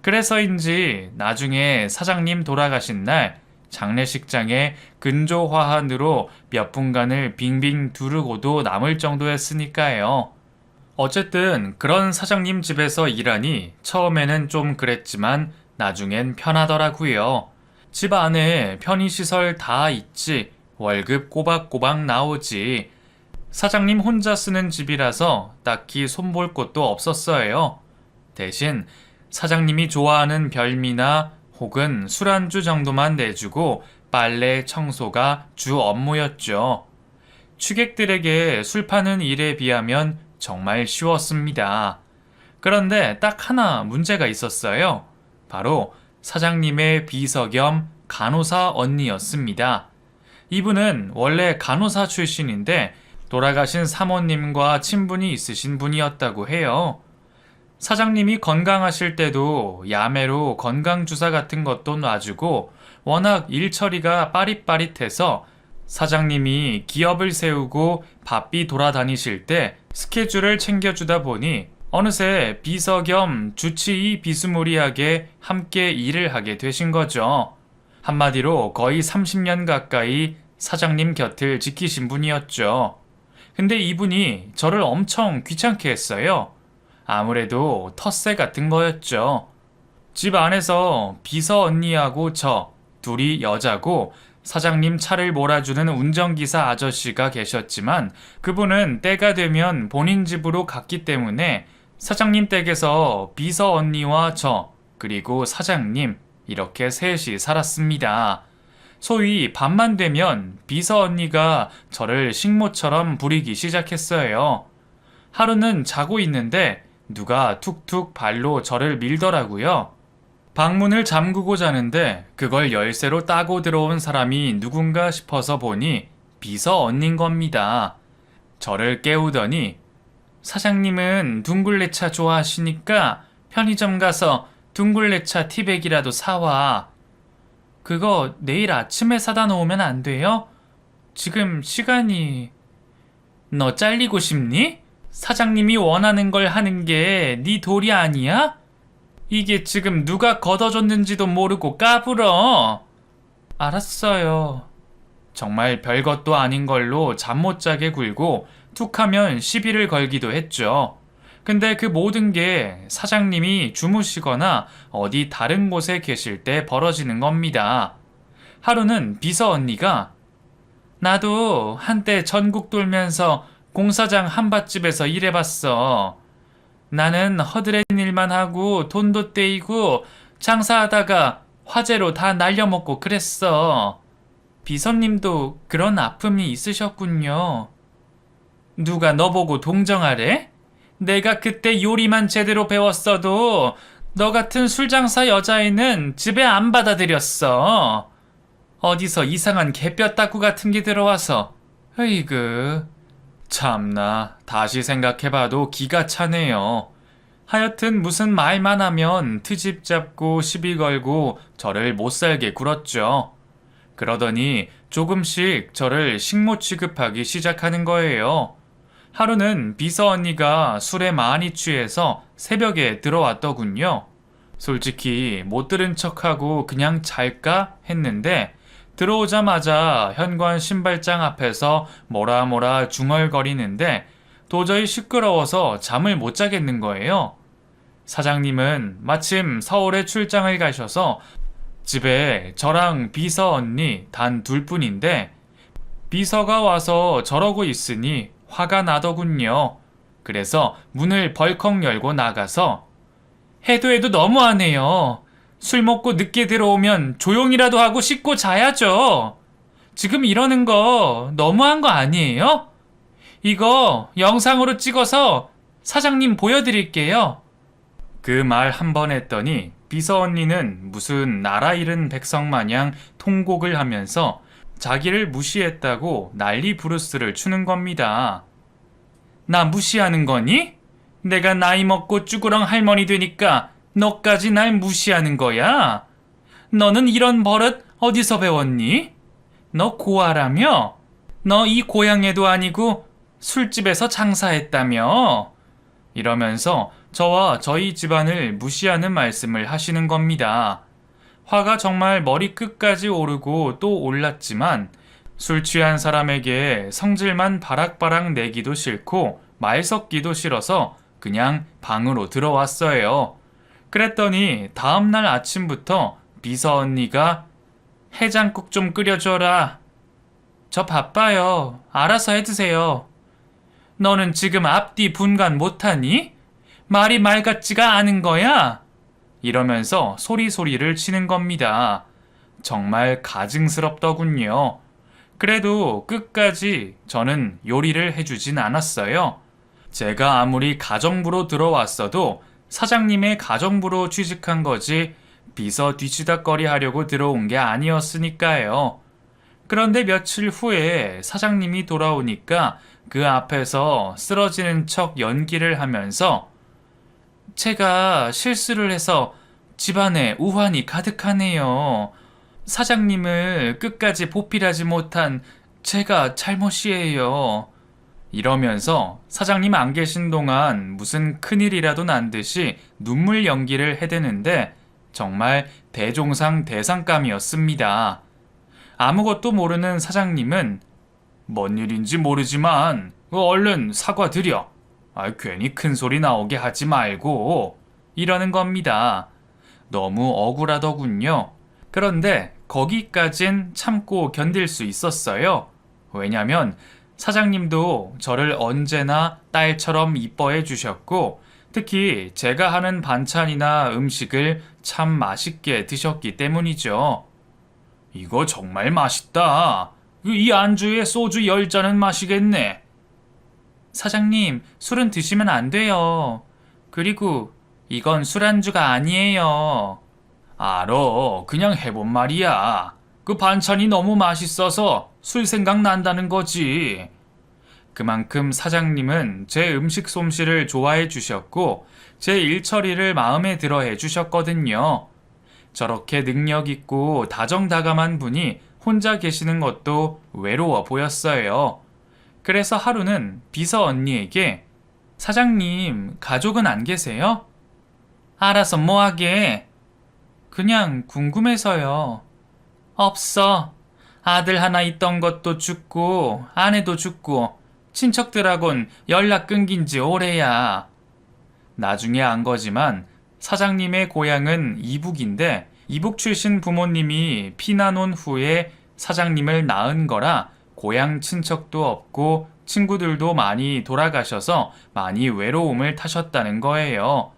그래서인지 나중에 사장님 돌아가신 날 장례식장에 근조화환으로 몇 분간을 빙빙 두르고도 남을 정도였으니까요. 어쨌든 그런 사장님 집에서 일하니 처음에는 좀 그랬지만 나중엔 편하더라고요. 집 안에 편의시설 다 있지, 월급 꼬박꼬박 나오지. 사장님 혼자 쓰는 집이라서 딱히 손볼 곳도 없었어요. 대신 사장님이 좋아하는 별미나 혹은 술안주 정도만 내주고 빨래, 청소가 주 업무였죠. 취객들에게 술 파는 일에 비하면 정말 쉬웠습니다. 그런데 딱 하나 문제가 있었어요. 바로 사장님의 비서 겸 간호사 언니였습니다. 이분은 원래 간호사 출신인데 돌아가신 사모님과 친분이 있으신 분이었다고 해요. 사장님이 건강하실 때도 야매로 건강주사 같은 것도 놔주고 워낙 일처리가 빠릿빠릿해서 사장님이 기업을 세우고 바삐 돌아다니실 때 스케줄을 챙겨주다 보니 어느새 비서 겸 주치의 비스무리하게 함께 일을 하게 되신 거죠. 한마디로 거의 30년 가까이 사장님 곁을 지키신 분이었죠. 근데 이분이 저를 엄청 귀찮게 했어요. 아무래도 텃세 같은 거였죠. 집 안에서 비서 언니하고 저 둘이 여자고 사장님 차를 몰아주는 운전기사 아저씨가 계셨지만 그분은 때가 되면 본인 집으로 갔기 때문에 사장님 댁에서 비서 언니와 저 그리고 사장님 이렇게 셋이 살았습니다. 소위 밤만 되면 비서 언니가 저를 식모처럼 부리기 시작했어요. 하루는 자고 있는데 누가 툭툭 발로 저를 밀더라고요. 방문을 잠그고 자는데 그걸 열쇠로 따고 들어온 사람이 누군가 싶어서 보니 비서 언닌 겁니다. 저를 깨우더니 사장님은 둥글레차 좋아하시니까 편의점 가서 둥글레차 티백이라도 사와. 그거 내일 아침에 사다 놓으면 안 돼요? 지금 시간이... 너 잘리고 싶니? 사장님이 원하는 걸 하는 게 네 도리 아니야? 이게 지금 누가 걷어줬는지도 모르고 까불어. 알았어요. 정말 별것도 아닌 걸로 잠 못 자게 굴고 툭하면 시비를 걸기도 했죠. 근데 그 모든 게 사장님이 주무시거나 어디 다른 곳에 계실 때 벌어지는 겁니다. 하루는 비서 언니가 나도 한때 전국 돌면서 공사장 한밭집에서 일해봤어. 나는 허드렛 일만 하고 돈도 떼이고 장사하다가 화재로 다 날려먹고 그랬어. 비서님도 그런 아픔이 있으셨군요. 누가 너보고 동정하래? 내가 그때 요리만 제대로 배웠어도 너 같은 술장사 여자애는 집에 안 받아들였어. 어디서 이상한 개뼈따구 같은 게 들어와서. 으이그. 참나, 다시 생각해봐도 기가 차네요. 하여튼 무슨 말만 하면 트집 잡고 시비 걸고 저를 못살게 굴었죠. 그러더니 조금씩 저를 식모 취급하기 시작하는 거예요. 하루는 비서 언니가 술에 많이 취해서 새벽에 들어왔더군요. 솔직히 못 들은 척하고 그냥 잘까 했는데 들어오자마자 현관 신발장 앞에서 뭐라 중얼거리는데 도저히 시끄러워서 잠을 못 자겠는 거예요. 사장님은 마침 서울에 출장을 가셔서 집에 저랑 비서 언니 단 둘뿐인데 비서가 와서 저러고 있으니 화가 나더군요. 그래서 문을 벌컥 열고 나가서 해도 너무하네요. 술 먹고 늦게 들어오면 조용히라도 하고 씻고 자야죠. 지금 이러는 거 너무한 거 아니에요? 이거 영상으로 찍어서 사장님 보여드릴게요. 그 말 한 번 했더니 비서 언니는 무슨 나라 잃은 백성 마냥 통곡을 하면서 자기를 무시했다고 난리 부르스를 추는 겁니다. 나 무시하는 거니? 내가 나이 먹고 쭈그렁 할머니 되니까 너까지 날 무시하는 거야? 너는 이런 버릇 어디서 배웠니? 너 고아라며? 너 이 고향에도 아니고 술집에서 장사했다며? 이러면서 저와 저희 집안을 무시하는 말씀을 하시는 겁니다. 화가 정말 머리끝까지 오르고 또 올랐지만 술 취한 사람에게 성질만 바락바락 내기도 싫고 말 섞기도 싫어서 그냥 방으로 들어왔어요. 그랬더니 다음날 아침부터 비서 언니가 해장국 좀 끓여줘라. 저 바빠요. 알아서 해드세요. 너는 지금 앞뒤 분간 못하니? 말이 말 같지가 않은 거야? 이러면서 소리를 치는 겁니다. 정말 가증스럽더군요. 그래도 끝까지 저는 요리를 해주진 않았어요. 제가 아무리 가정부로 들어왔어도 사장님의 가정부로 취직한 거지 비서 뒤치다꺼리 하려고 들어온 게 아니었으니까요. 그런데 며칠 후에 사장님이 돌아오니까 그 앞에서 쓰러지는 척 연기를 하면서 제가 실수를 해서 집안에 우환이 가득하네요. 사장님을 끝까지 보필하지 못한 제가 잘못이에요. 이러면서 사장님 안 계신 동안 무슨 큰일이라도 난 듯이 눈물 연기를 해대는데 정말 대종상 대상감이었습니다. 아무것도 모르는 사장님은 뭔 일인지 모르지만 얼른 사과드려. 괜히 큰 소리 나오게 하지 말고 이러는 겁니다. 너무 억울하더군요. 그런데 거기까진 참고 견딜 수 있었어요. 왜냐면 사장님도 저를 언제나 딸처럼 이뻐해 주셨고 특히 제가 하는 반찬이나 음식을 참 맛있게 드셨기 때문이죠. 이거 정말 맛있다. 이 안주에 소주 10잔은 마시겠네. 사장님, 술은 드시면 안 돼요. 그리고 이건 술안주가 아니에요. 알어. 그냥 해본 말이야. 그 반찬이 너무 맛있어서 술 생각 난다는 거지. 그만큼 사장님은 제 음식 솜씨를 좋아해 주셨고 제 일처리를 마음에 들어 해 주셨거든요. 저렇게 능력 있고 다정다감한 분이 혼자 계시는 것도 외로워 보였어요. 그래서 하루는 비서 언니에게 사장님, 가족은 안 계세요? 알아서 뭐하게? 그냥 궁금해서요. 없어. 아들 하나 있던 것도 죽고 아내도 죽고 친척들하곤 연락 끊긴 지 오래야. 나중에 안 거지만 사장님의 고향은 이북인데 이북 출신 부모님이 피난 온 후에 사장님을 낳은 거라 고향 친척도 없고 친구들도 많이 돌아가셔서 많이 외로움을 타셨다는 거예요.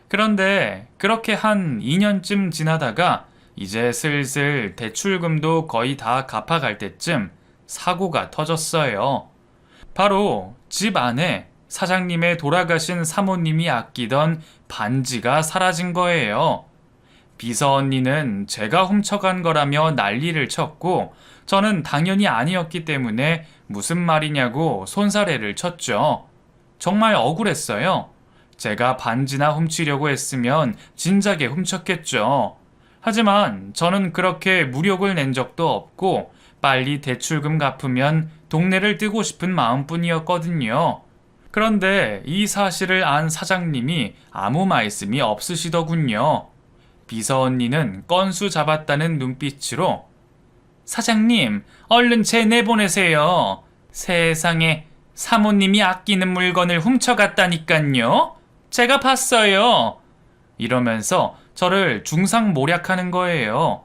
그런데 그렇게 한 2년쯤 지나다가 이제 슬슬 대출금도 거의 다 갚아갈 때쯤 사고가 터졌어요. 바로 집 안에 사장님의 돌아가신 사모님이 아끼던 반지가 사라진 거예요. 비서 언니는 제가 훔쳐간 거라며 난리를 쳤고 저는 당연히 아니었기 때문에 무슨 말이냐고 손사래를 쳤죠. 정말 억울했어요. 제가 반지나 훔치려고 했으면 진작에 훔쳤겠죠. 하지만 저는 그렇게 무력을 낸 적도 없고 빨리 대출금 갚으면 동네를 뜨고 싶은 마음뿐이었거든요. 그런데 이 사실을 안 사장님이 아무 말씀이 없으시더군요. 비서 언니는 건수 잡았다는 눈빛으로 사장님, 얼른 제 내보내세요. 세상에 사모님이 아끼는 물건을 훔쳐갔다니깐요. 제가 봤어요. 이러면서 저를 중상모략하는 거예요.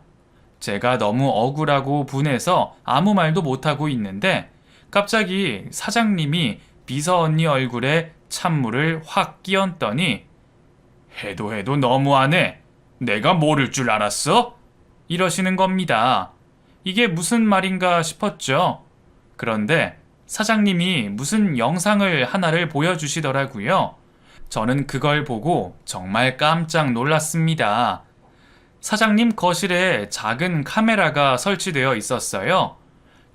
제가 너무 억울하고 분해서 아무 말도 못하고 있는데 갑자기 사장님이 비서 언니 얼굴에 찬물을 확 끼얹더니 해도 해도 너무하네. 내가 모를 줄 알았어? 이러시는 겁니다. 이게 무슨 말인가 싶었죠. 그런데 사장님이 무슨 영상을 하나를 보여주시더라고요. 저는 그걸 보고 정말 깜짝 놀랐습니다. 사장님 거실에 작은 카메라가 설치되어 있었어요.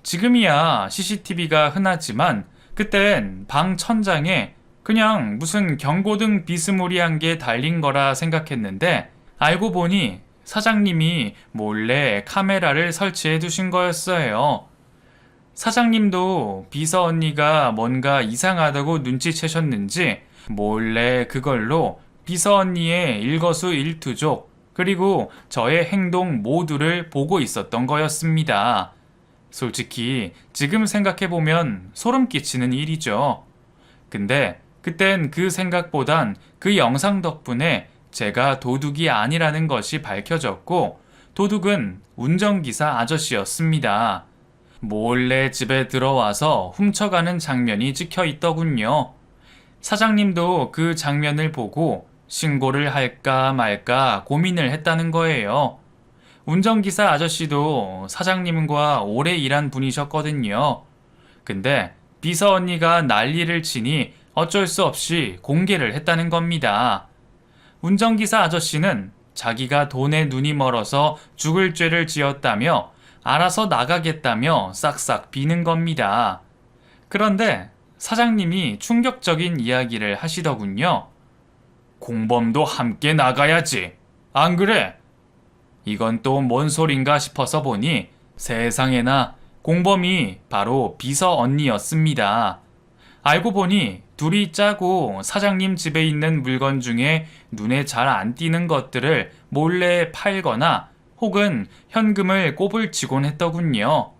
지금이야 CCTV가 흔하지만 그땐 방 천장에 그냥 무슨 경고등 비스무리한 게 달린 거라 생각했는데 알고 보니 사장님이 몰래 카메라를 설치해 두신 거였어요. 사장님도 비서 언니가 뭔가 이상하다고 눈치채셨는지 몰래 그걸로 비서 언니의 일거수일투족 그리고 저의 행동 모두를 보고 있었던 거였습니다. 솔직히 지금 생각해보면 소름 끼치는 일이죠. 근데 그땐 그 생각보단 그 영상 덕분에 제가 도둑이 아니라는 것이 밝혀졌고 도둑은 운전기사 아저씨였습니다. 몰래 집에 들어와서 훔쳐가는 장면이 찍혀 있더군요. 사장님도 그 장면을 보고 신고를 할까 말까 고민을 했다는 거예요. 운전기사 아저씨도 사장님과 오래 일한 분이셨거든요. 근데 비서 언니가 난리를 치니 어쩔 수 없이 공개를 했다는 겁니다. 운전기사 아저씨는 자기가 돈에 눈이 멀어서 죽을 죄를 지었다며 알아서 나가겠다며 싹싹 비는 겁니다. 그런데 사장님이 충격적인 이야기를 하시더군요. 공범도 함께 나가야지. 안 그래? 이건 또 뭔 소린가 싶어서 보니 세상에나 공범이 바로 비서 언니였습니다. 알고 보니 둘이 짜고 사장님 집에 있는 물건 중에 눈에 잘 안 띄는 것들을 몰래 팔거나 혹은 현금을 꼬불치곤 했더군요.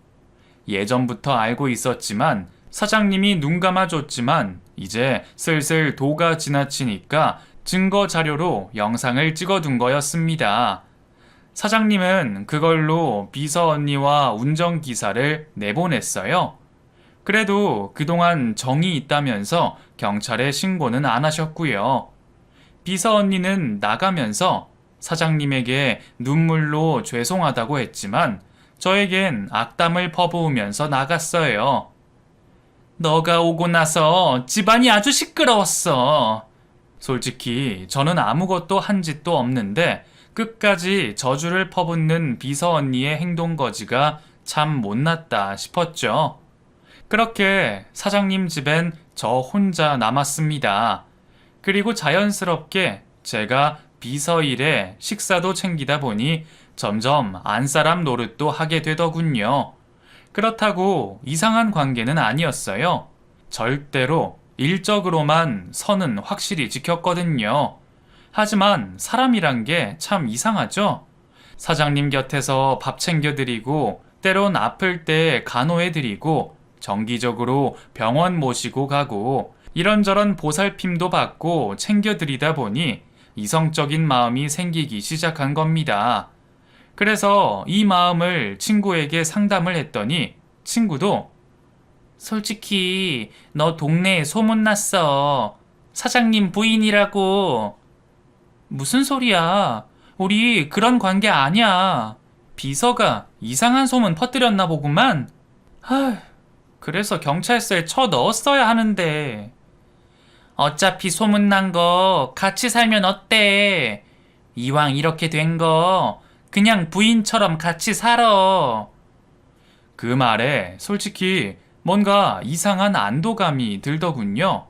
예전부터 알고 있었지만 사장님이 눈 감아줬지만 이제 슬슬 도가 지나치니까 증거 자료로 영상을 찍어둔 거였습니다. 사장님은 그걸로 비서 언니와 운전기사를 내보냈어요. 그래도 그동안 정이 있다면서 경찰에 신고는 안 하셨고요. 비서 언니는 나가면서 사장님에게 눈물로 죄송하다고 했지만 저에겐 악담을 퍼부으면서 나갔어요. 너가 오고 나서 집안이 아주 시끄러웠어. 솔직히 저는 아무것도 한 짓도 없는데 끝까지 저주를 퍼붓는 비서 언니의 행동거지가 참 못났다 싶었죠. 그렇게 사장님 집엔 저 혼자 남았습니다. 그리고 자연스럽게 제가 비서 일에 식사도 챙기다 보니 점점 안사람 노릇도 하게 되더군요. 그렇다고 이상한 관계는 아니었어요. 절대로 일적으로만 선은 확실히 지켰거든요. 하지만 사람이란 게 참 이상하죠? 사장님 곁에서 밥 챙겨드리고 때론 아플 때 간호해드리고 정기적으로 병원 모시고 가고 이런저런 보살핌도 받고 챙겨드리다 보니 이성적인 마음이 생기기 시작한 겁니다. 그래서 이 마음을 친구에게 상담을 했더니 친구도 솔직히 너 동네에 소문났어. 사장님 부인이라고. 무슨 소리야? 우리 그런 관계 아니야. 비서가 이상한 소문 퍼뜨렸나 보구만. 그래서 경찰서에 쳐 넣었어야 하는데. 어차피 소문난 거 같이 살면 어때? 이왕 이렇게 된 거 그냥 부인처럼 같이 살아. 그 말에 솔직히 뭔가 이상한 안도감이 들더군요.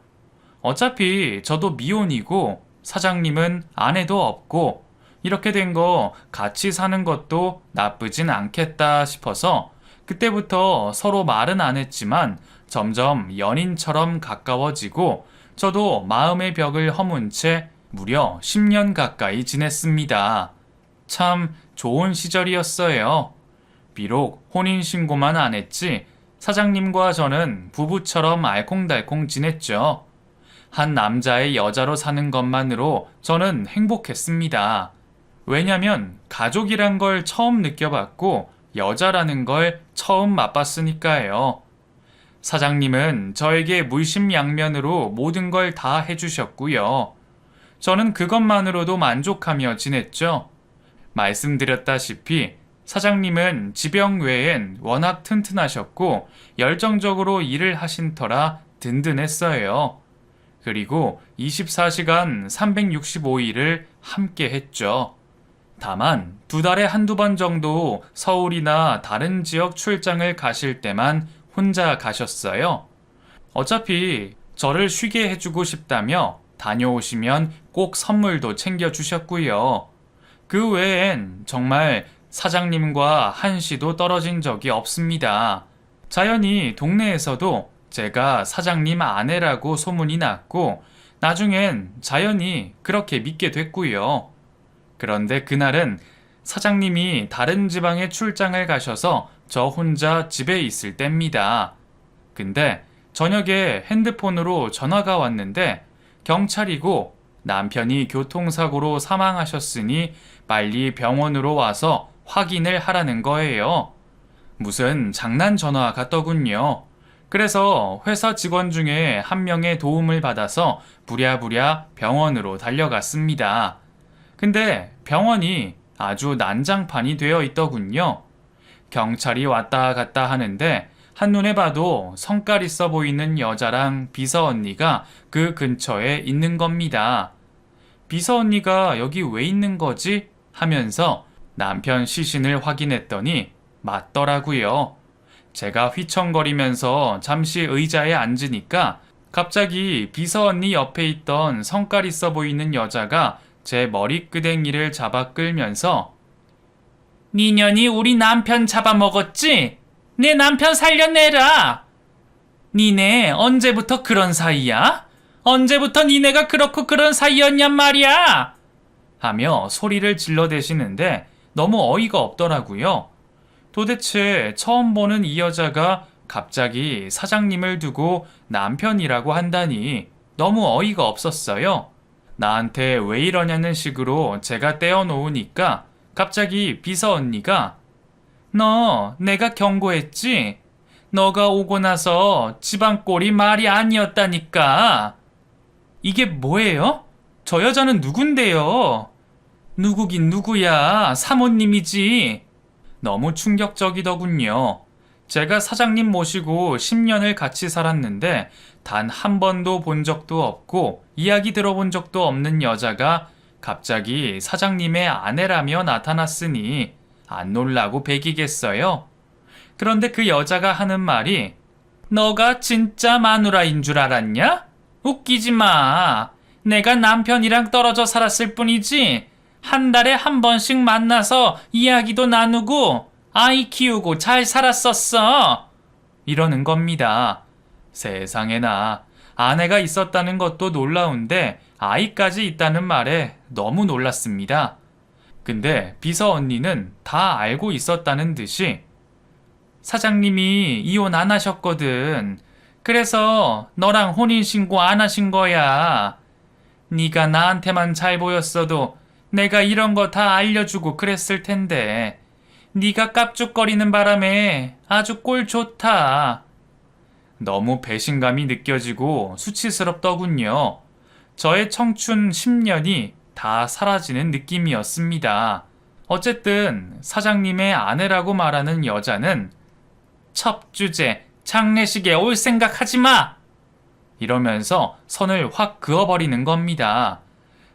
어차피 저도 미혼이고 사장님은 아내도 없고 이렇게 된 거 같이 사는 것도 나쁘진 않겠다 싶어서 그때부터 서로 말은 안 했지만 점점 연인처럼 가까워지고 저도 마음의 벽을 허문 채 무려 10년 가까이 지냈습니다. 참 좋은 시절이었어요. 비록 혼인신고만 안 했지 사장님과 저는 부부처럼 알콩달콩 지냈죠. 한 남자의 여자로 사는 것만으로 저는 행복했습니다. 왜냐면 가족이란 걸 처음 느껴봤고 여자라는 걸 처음 맛봤으니까요. 사장님은 저에게 물심양면으로 모든 걸 다 해주셨고요. 저는 그것만으로도 만족하며 지냈죠. 말씀드렸다시피 사장님은 지병 외엔 워낙 튼튼하셨고 열정적으로 일을 하신 터라 든든했어요. 그리고 24시간 365일을 함께 했죠. 다만 2달에 한두 번 정도 서울이나 다른 지역 출장을 가실 때만 혼자 가셨어요. 어차피 저를 쉬게 해주고 싶다며 다녀오시면 꼭 선물도 챙겨주셨고요. 그 외엔 정말 사장님과 한시도 떨어진 적이 없습니다. 자연히 동네에서도 제가 사장님 아내라고 소문이 났고 나중엔 자연히 그렇게 믿게 됐고요. 그런데 그날은 사장님이 다른 지방에 출장을 가셔서 저 혼자 집에 있을 때입니다. 근데 저녁에 핸드폰으로 전화가 왔는데 경찰이고 남편이 교통사고로 사망하셨으니 빨리 병원으로 와서 확인을 하라는 거예요. 무슨 장난 전화 같더군요. 그래서 회사 직원 중에 한 명의 도움을 받아서 부랴부랴 병원으로 달려갔습니다. 근데 병원이 아주 난장판이 되어 있더군요. 경찰이 왔다 갔다 하는데 한눈에 봐도 성깔 있어 보이는 여자랑 비서 언니가 그 근처에 있는 겁니다. 비서 언니가 여기 왜 있는 거지? 하면서 남편 시신을 확인했더니 맞더라고요. 제가 휘청거리면서 잠시 의자에 앉으니까 갑자기 비서 언니 옆에 있던 성깔 있어 보이는 여자가 제 머리끄댕이를 잡아 끌면서 니년이 우리 남편 잡아먹었지? 내 남편 살려내라! 니네 언제부터 그런 사이야? 언제부터 니네가 그렇고 그런 사이였냔 말이야! 하며 소리를 질러대시는데 너무 어이가 없더라고요. 도대체 처음 보는 이 여자가 갑자기 사장님을 두고 남편이라고 한다니 너무 어이가 없었어요. 나한테 왜 이러냐는 식으로 제가 떼어놓으니까 갑자기 비서 언니가 너 내가 경고했지? 너가 오고 나서 집안 꼴이 말이 아니었다니까. 이게 뭐예요? 저 여자는 누군데요? 누구긴 누구야. 사모님이지. 너무 충격적이더군요. 제가 사장님 모시고 10년을 같이 살았는데 단 한 번도 본 적도 없고 이야기 들어본 적도 없는 여자가 갑자기 사장님의 아내라며 나타났으니 안 놀라고 배기겠어요? 그런데 그 여자가 하는 말이 너가 진짜 마누라인 줄 알았냐? 웃기지 마. 내가 남편이랑 떨어져 살았을 뿐이지 한 달에 한 번씩 만나서 이야기도 나누고 아이 키우고 잘 살았었어. 이러는 겁니다. 세상에나 아내가 있었다는 것도 놀라운데 아이까지 있다는 말에 너무 놀랐습니다. 근데 비서 언니는 다 알고 있었다는 듯이 사장님이 이혼 안 하셨거든. 그래서 너랑 혼인신고 안 하신 거야. 네가 나한테만 잘 보였어도 내가 이런 거 다 알려주고 그랬을 텐데. 네가 깝죽거리는 바람에 아주 꼴 좋다. 너무 배신감이 느껴지고 수치스럽더군요. 저의 청춘 10년이 다 사라지는 느낌이었습니다. 어쨌든 사장님의 아내라고 말하는 여자는 첩주제, 장례식에 올 생각 하지 마! 이러면서 선을 확 그어버리는 겁니다.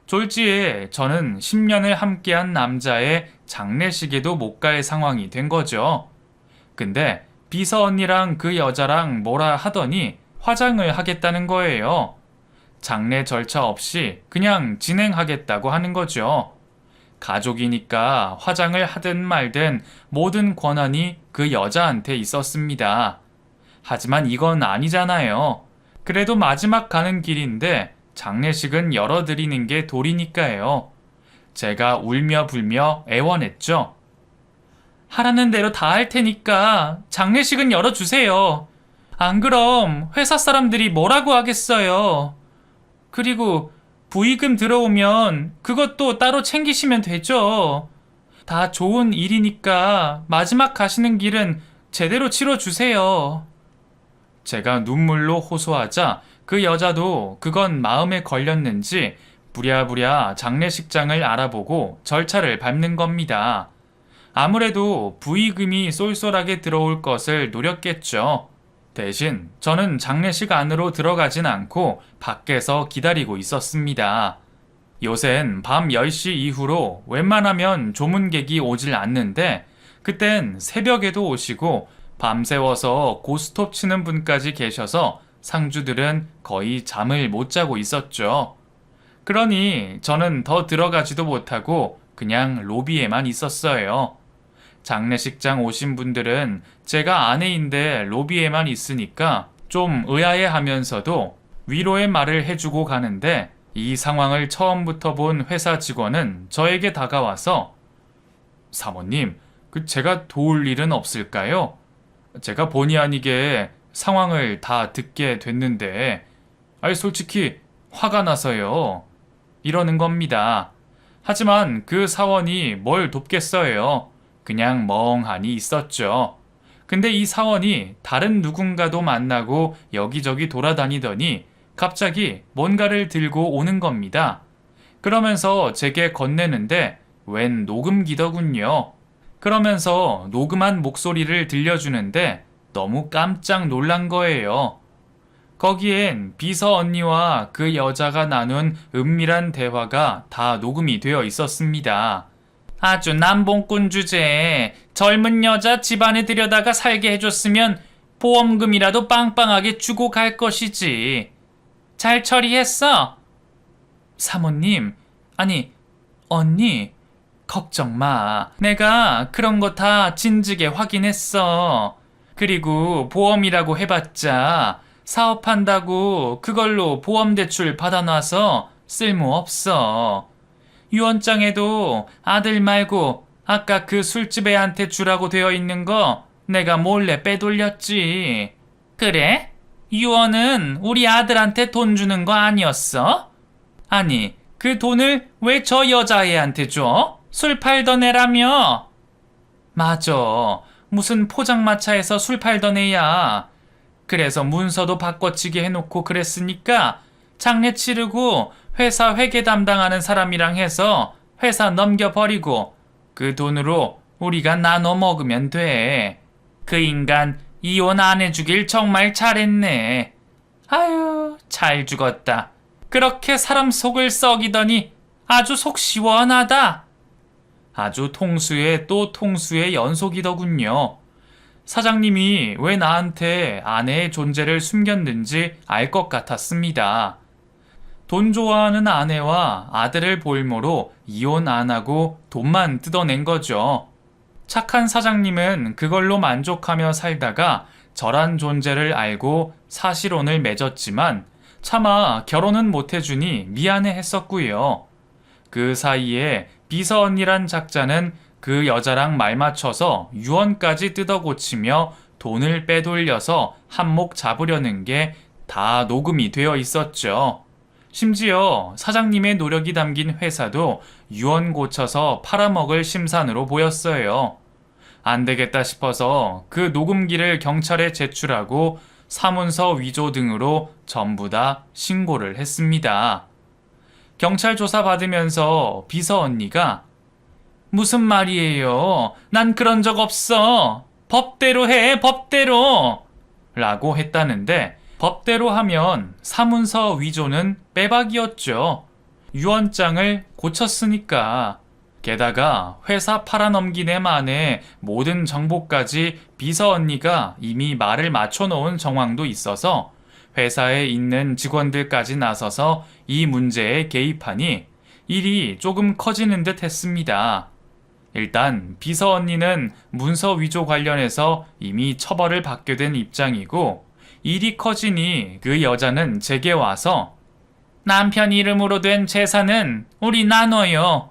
졸지에 저는 10년을 함께한 남자의 장례식에도 못 갈 상황이 된 거죠. 근데 비서 언니랑 그 여자랑 뭐라 하더니 화장을 하겠다는 거예요. 장례 절차 없이 그냥 진행하겠다고 하는 거죠. 가족이니까 화장을 하든 말든 모든 권한이 그 여자한테 있었습니다. 하지만 이건 아니잖아요. 그래도 마지막 가는 길인데 장례식은 열어드리는 게 도리니까요. 제가 울며 불며 애원했죠. 하라는 대로 다 할 테니까 장례식은 열어주세요. 안 그럼 회사 사람들이 뭐라고 하겠어요. 그리고 부의금 들어오면 그것도 따로 챙기시면 되죠. 다 좋은 일이니까 마지막 가시는 길은 제대로 치러주세요. 제가 눈물로 호소하자 그 여자도 그건 마음에 걸렸는지 부랴부랴 장례식장을 알아보고 절차를 밟는 겁니다. 아무래도 부의금이 쏠쏠하게 들어올 것을 노렸겠죠. 대신 저는 장례식 안으로 들어가진 않고 밖에서 기다리고 있었습니다. 요샌 밤 10시 이후로 웬만하면 조문객이 오질 않는데 그땐 새벽에도 오시고 밤새워서 고스톱 치는 분까지 계셔서 상주들은 거의 잠을 못 자고 있었죠. 그러니 저는 더 들어가지도 못하고 그냥 로비에만 있었어요. 장례식장 오신 분들은 제가 아내인데 로비에만 있으니까 좀 의아해하면서도 위로의 말을 해주고 가는데 이 상황을 처음부터 본 회사 직원은 저에게 다가와서 사모님, 제가 도울 일은 없을까요? 제가 본의 아니게 상황을 다 듣게 됐는데 솔직히 화가 나서요. 이러는 겁니다. 하지만 그 사원이 뭘 돕겠어요. 그냥 멍하니 있었죠. 근데 이 사원이 다른 누군가도 만나고 여기저기 돌아다니더니 갑자기 뭔가를 들고 오는 겁니다. 그러면서 제게 건네는데 웬 녹음기더군요. 그러면서 녹음한 목소리를 들려주는데 너무 깜짝 놀란 거예요. 거기엔 비서 언니와 그 여자가 나눈 은밀한 대화가 다 녹음이 되어 있었습니다. 아주 남봉꾼 주제에 젊은 여자 집안에 들여다가 살게 해줬으면 보험금이라도 빵빵하게 주고 갈 것이지. 잘 처리했어? 사모님, 아니, 언니, 걱정 마. 내가 그런 거 다 진즉에 확인했어. 그리고 보험이라고 해봤자 사업한다고 그걸로 보험대출 받아놔서 쓸모없어. 유언장에도 아들 말고 아까 그 술집 애한테 주라고 되어 있는 거 내가 몰래 빼돌렸지. 그래? 유언은 우리 아들한테 돈 주는 거 아니었어? 아니, 그 돈을 왜 저 여자애한테 줘? 술 팔던 애라며? 맞아. 무슨 포장마차에서 술 팔던 애야. 그래서 문서도 바꿔치기 해놓고 그랬으니까 장례 치르고 회사 회계 담당하는 사람이랑 해서 회사 넘겨버리고 그 돈으로 우리가 나눠 먹으면 돼. 그 인간 이혼 안 해주길 정말 잘했네. 아유, 잘 죽었다. 그렇게 사람 속을 썩이더니 아주 속 시원하다. 아주 통수의 또 통수의 연속이더군요. 사장님이 왜 나한테 아내의 존재를 숨겼는지 알 것 같았습니다. 돈 좋아하는 아내와 아들을 볼모로 이혼 안 하고 돈만 뜯어낸 거죠. 착한 사장님은 그걸로 만족하며 살다가 저란 존재를 알고 사실혼을 맺었지만 차마 결혼은 못 해주니 미안해 했었고요. 그 사이에 비서 언니란 작자는 그 여자랑 말 맞춰서 유언까지 뜯어고치며 돈을 빼돌려서 한몫 잡으려는 게 다 녹음이 되어 있었죠. 심지어 사장님의 노력이 담긴 회사도 유언 고쳐서 팔아먹을 심산으로 보였어요. 안 되겠다 싶어서 그 녹음기를 경찰에 제출하고 사문서 위조 등으로 전부 다 신고를 했습니다. 경찰 조사 받으면서 비서 언니가 무슨 말이에요? 난 그런 적 없어. 법대로 해, 법대로. 라고 했다는데 법대로 하면 사문서 위조는 빼박이었죠. 유언장을 고쳤으니까. 게다가 회사 팔아넘긴 애 만에 모든 정보까지 비서 언니가 이미 말을 맞춰놓은 정황도 있어서 회사에 있는 직원들까지 나서서 이 문제에 개입하니 일이 조금 커지는 듯 했습니다. 일단 비서 언니는 문서 위조 관련해서 이미 처벌을 받게 된 입장이고 일이 커지니 그 여자는 제게 와서 남편 이름으로 된 재산은 우리 나눠요.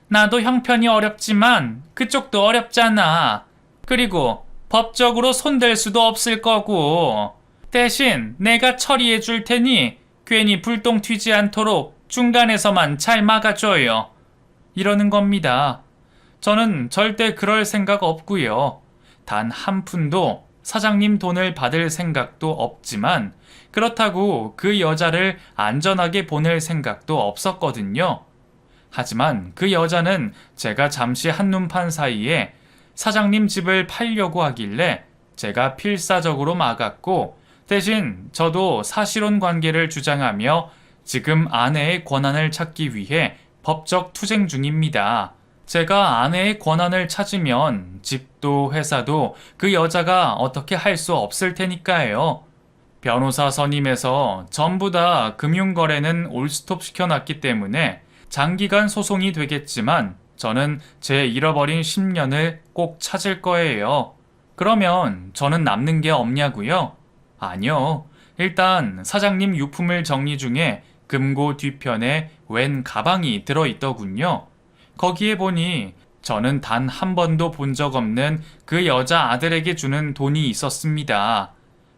나도 형편이 어렵지만 그쪽도 어렵잖아. 그리고 법적으로 손댈 수도 없을 거고 대신 내가 처리해 줄 테니 괜히 불똥 튀지 않도록 중간에서만 잘 막아줘요. 이러는 겁니다. 저는 절대 그럴 생각 없고요. 단 한 푼도 사장님 돈을 받을 생각도 없지만 그렇다고 그 여자를 안전하게 보낼 생각도 없었거든요. 하지만 그 여자는 제가 잠시 한눈 판 사이에 사장님 집을 팔려고 하길래 제가 필사적으로 막았고 대신 저도 사실혼 관계를 주장하며 지금 아내의 권한을 찾기 위해 법적 투쟁 중입니다. 제가 아내의 권한을 찾으면 집도 회사도 그 여자가 어떻게 할 수 없을 테니까요. 변호사 선임해서 전부 다 금융거래는 올스톱 시켜놨기 때문에 장기간 소송이 되겠지만 저는 제 잃어버린 10년을 꼭 찾을 거예요. 그러면 저는 남는 게 없냐고요? 아니요. 일단 사장님 유품을 정리 중에 금고 뒤편에 웬 가방이 들어있더군요. 거기에 보니 저는 단 한 번도 본 적 없는 그 여자 아들에게 주는 돈이 있었습니다.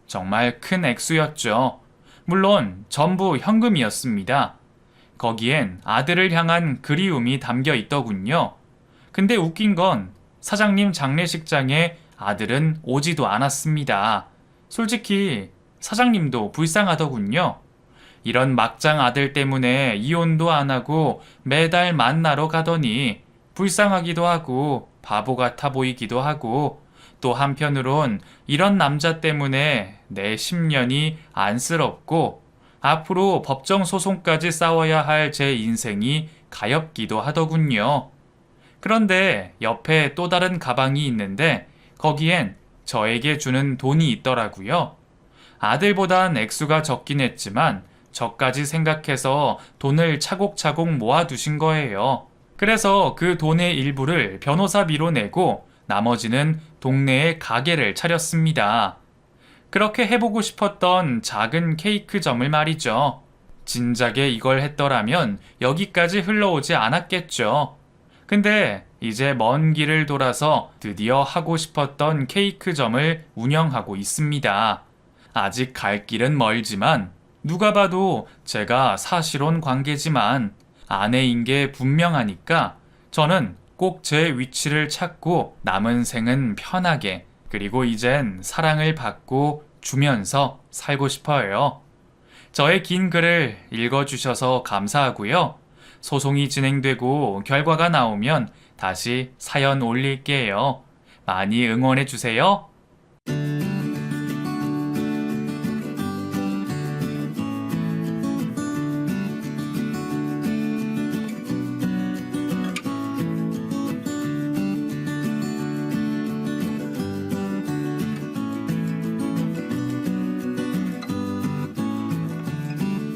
정말 큰 액수였죠. 물론 전부 현금이었습니다. 거기엔 아들을 향한 그리움이 담겨 있더군요. 근데 웃긴 건 사장님 장례식장에 아들은 오지도 않았습니다. 솔직히 사장님도 불쌍하더군요. 이런 막장 아들 때문에 이혼도 안 하고 매달 만나러 가더니 불쌍하기도 하고 바보 같아 보이기도 하고 또 한편으론 이런 남자 때문에 내 10년이 안쓰럽고 앞으로 법정 소송까지 싸워야 할 제 인생이 가엾기도 하더군요. 그런데 옆에 또 다른 가방이 있는데 거기엔 저에게 주는 돈이 있더라고요. 아들보단 액수가 적긴 했지만 저까지 생각해서 돈을 차곡차곡 모아두신 거예요. 그래서 그 돈의 일부를 변호사비로 내고 나머지는 동네에 가게를 차렸습니다. 그렇게 해보고 싶었던 작은 케이크점을 말이죠. 진작에 이걸 했더라면 여기까지 흘러오지 않았겠죠. 근데 이제 먼 길을 돌아서 드디어 하고 싶었던 케이크점을 운영하고 있습니다. 아직 갈 길은 멀지만 누가 봐도 제가 사실혼 관계지만 아내인 게 분명하니까 저는 꼭 제 위치를 찾고 남은 생은 편하게 그리고 이젠 사랑을 받고 주면서 살고 싶어요. 저의 긴 글을 읽어주셔서 감사하고요. 소송이 진행되고 결과가 나오면 다시 사연 올릴게요. 많이 응원해주세요.